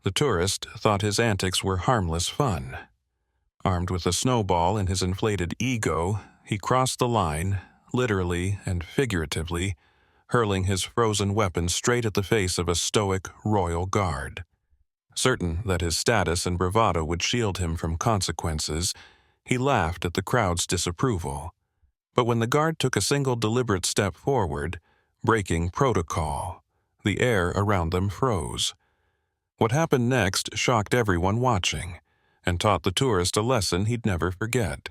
The tourist thought his antics were harmless fun. Armed with a snowball and his inflated ego, he crossed the line, literally and figuratively, hurling his frozen weapon straight at the face of a stoic royal guard. Certain that his status and bravado would shield him from consequences, he laughed at the crowd's disapproval. But when the guard took a single deliberate step forward, breaking protocol, the air around them froze. What happened next shocked everyone watching, and taught the tourist a lesson he'd never forget.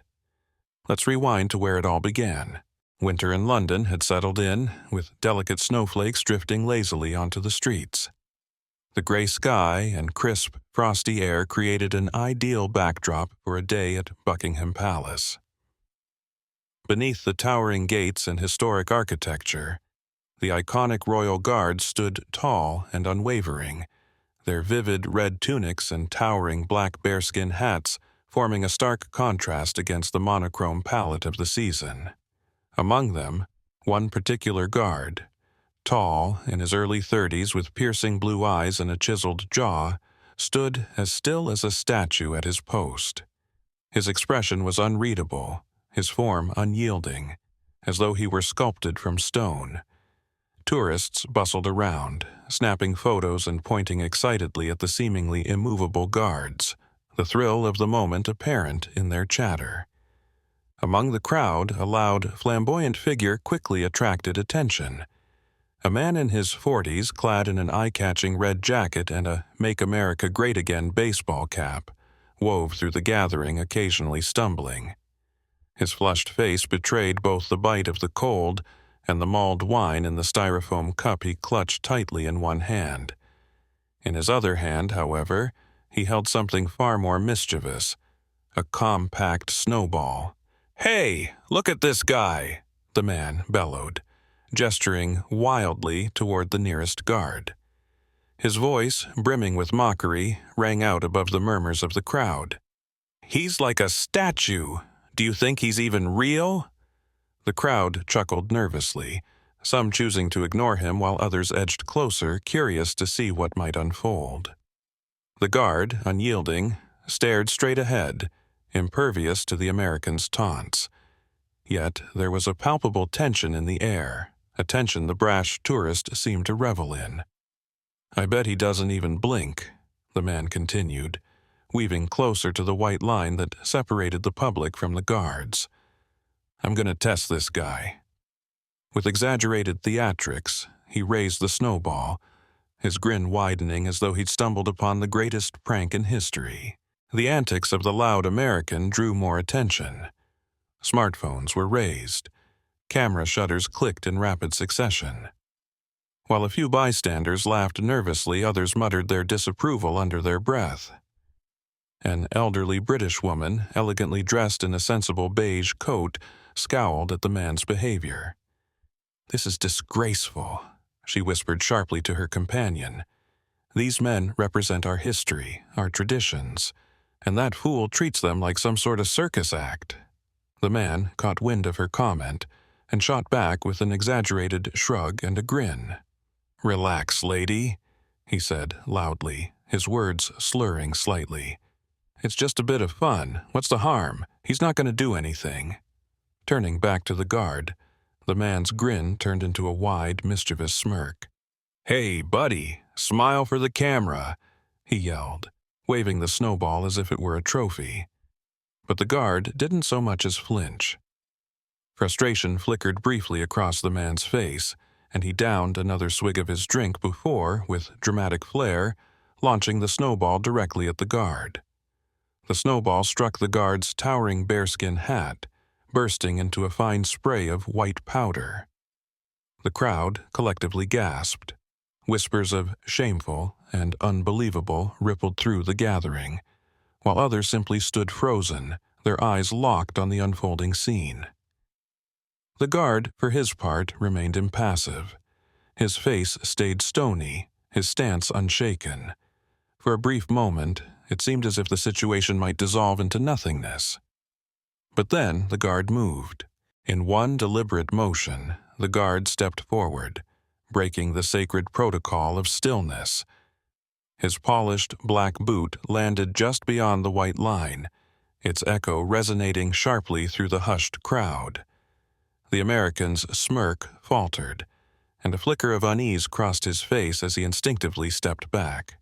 Let's rewind to where it all began. Winter in London had settled in, with delicate snowflakes drifting lazily onto the streets. The gray sky and crisp, frosty air created an ideal backdrop for a day at Buckingham Palace. Beneath the towering gates and historic architecture, the iconic royal guard stood tall and unwavering, their vivid red tunics and towering black bearskin hats forming a stark contrast against the monochrome palette of the season. Among them, one particular guard, tall, in his early 30s with piercing blue eyes and a chiseled jaw, stood as still as a statue at his post. His expression was unreadable, his form unyielding, as though he were sculpted from stone. Tourists bustled around, snapping photos and pointing excitedly at the seemingly immovable guards, the thrill of the moment apparent in their chatter. Among the crowd, a loud, flamboyant figure quickly attracted attention. A man in his 40s, clad in an eye-catching red jacket and a Make America Great Again baseball cap, wove through the gathering, occasionally stumbling. His flushed face betrayed both the bite of the cold and the mulled wine in the styrofoam cup he clutched tightly in one hand. In his other hand, however, he held something far more mischievous, a compact snowball. "Hey, look at this guy!" the man bellowed, gesturing wildly toward the nearest guard. His voice, brimming with mockery, rang out above the murmurs of the crowd. "He's like a statue! Do you think he's even real?" The crowd chuckled nervously, some choosing to ignore him while others edged closer, curious to see what might unfold. The guard, unyielding, stared straight ahead, impervious to the American's taunts. Yet there was a palpable tension in the air, a tension the brash tourist seemed to revel in. "I bet he doesn't even blink," the man continued, weaving closer to the white line that separated the public from the guards. "I'm going to test this guy." With exaggerated theatrics, he raised the snowball, his grin widening as though he'd stumbled upon the greatest prank in history. The antics of the loud American drew more attention. Smartphones were raised. Camera shutters clicked in rapid succession. While a few bystanders laughed nervously, others muttered their disapproval under their breath. An elderly British woman, elegantly dressed in a sensible beige coat, scowled at the man's behavior. "This is disgraceful," she whispered sharply to her companion. "These men represent our history, our traditions, and that fool treats them like some sort of circus act." The man caught wind of her comment and shot back with an exaggerated shrug and a grin. "Relax, lady," he said loudly, his words slurring slightly. "It's just a bit of fun. What's the harm? He's not going to do anything." Turning back to the guard, the man's grin turned into a wide, mischievous smirk. "Hey, buddy, smile for the camera," he yelled, waving the snowball as if it were a trophy. But the guard didn't so much as flinch. Frustration flickered briefly across the man's face, and he downed another swig of his drink before, with dramatic flair, launching the snowball directly at the guard. The snowball struck the guard's towering bearskin hat, bursting into a fine spray of white powder. The crowd collectively gasped. Whispers of shameful and unbelievable rippled through the gathering, while others simply stood frozen, their eyes locked on the unfolding scene. The guard, for his part, remained impassive. His face stayed stony, his stance unshaken. For a brief moment, it seemed as if the situation might dissolve into nothingness. But then the guard moved. In one deliberate motion, the guard stepped forward, breaking the sacred protocol of stillness. His polished black boot landed just beyond the white line, its echo resonating sharply through the hushed crowd. The American's smirk faltered, and a flicker of unease crossed his face as he instinctively stepped back.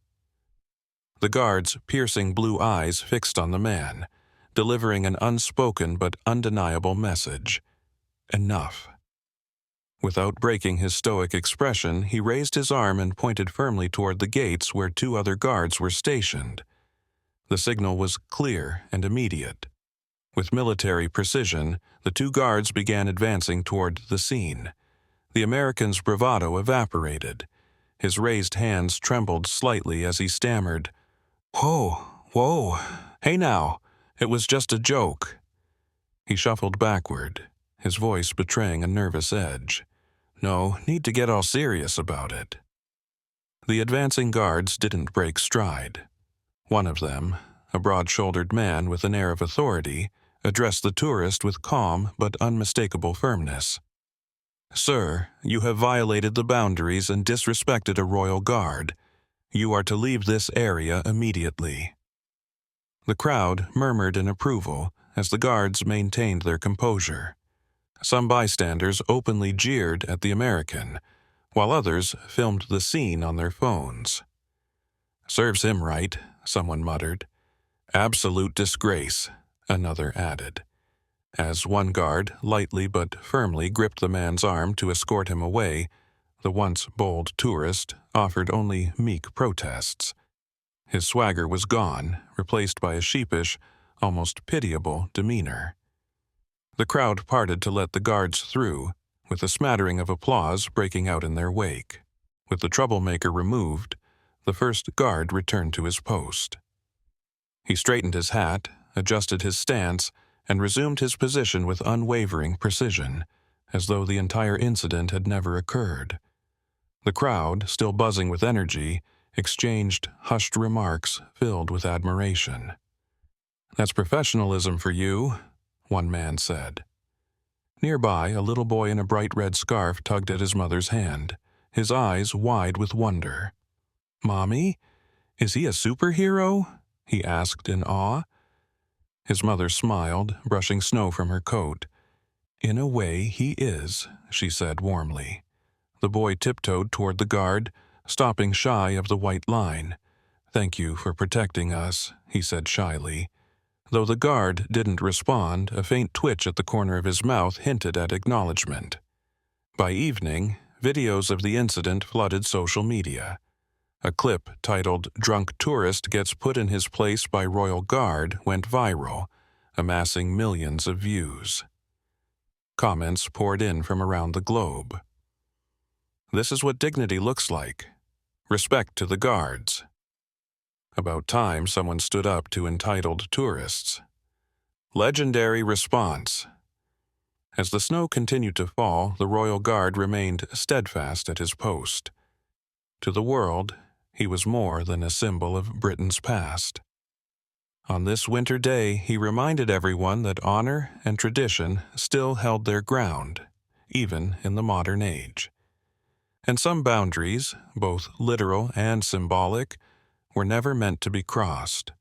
The guard's piercing blue eyes fixed on the man, delivering an unspoken but undeniable message. Enough. Without breaking his stoic expression, he raised his arm and pointed firmly toward the gates where 2 other guards were stationed. The signal was clear and immediate. With military precision, the 2 guards began advancing toward the scene. The American's bravado evaporated. His raised hands trembled slightly as he stammered, Whoa, hey now, it was just a joke." He shuffled backward, his voice betraying a nervous edge. "No, need to get all serious about it." The advancing guards didn't break stride. One of them, a broad-shouldered man with an air of authority, addressed the tourist with calm but unmistakable firmness. "Sir, you have violated the boundaries and disrespected a royal guard. You are to leave this area immediately." The crowd murmured in approval as the guards maintained their composure. Some bystanders openly jeered at the American, while others filmed the scene on their phones. "Serves him right," someone muttered. "Absolute disgrace," another added, as one guard lightly but firmly gripped the man's arm to escort him away. The once bold tourist offered only meek protests. His swagger was gone, replaced by a sheepish, almost pitiable demeanor. The crowd parted to let the guards through, with a smattering of applause breaking out in their wake. With the troublemaker removed, the first guard returned to his post. He straightened his hat, adjusted his stance, and resumed his position with unwavering precision, as though the entire incident had never occurred. The crowd, still buzzing with energy, exchanged hushed remarks filled with admiration. "That's professionalism for you," one man said. Nearby, a little boy in a bright red scarf tugged at his mother's hand, his eyes wide with wonder. "Mommy, is he a superhero?" he asked in awe. His mother smiled, brushing snow from her coat. "In a way, he is," she said warmly. The boy tiptoed toward the guard, stopping shy of the white line. "Thank you for protecting us," he said shyly. Though the guard didn't respond, a faint twitch at the corner of his mouth hinted at acknowledgement. By evening, videos of the incident flooded social media. A clip titled "Drunk Tourist Gets Put in His Place by Royal Guard" went viral, amassing millions of views. Comments poured in from around the globe. "This is what dignity looks like. Respect to the guards." About time someone stood up to entitled tourists. "Legendary response." As the snow continued to fall, the royal guard remained steadfast at his post. To the world, he was more than a symbol of Britain's past. On this winter day, he reminded everyone that honor and tradition still held their ground, even in the modern age. And some boundaries, both literal and symbolic, were never meant to be crossed.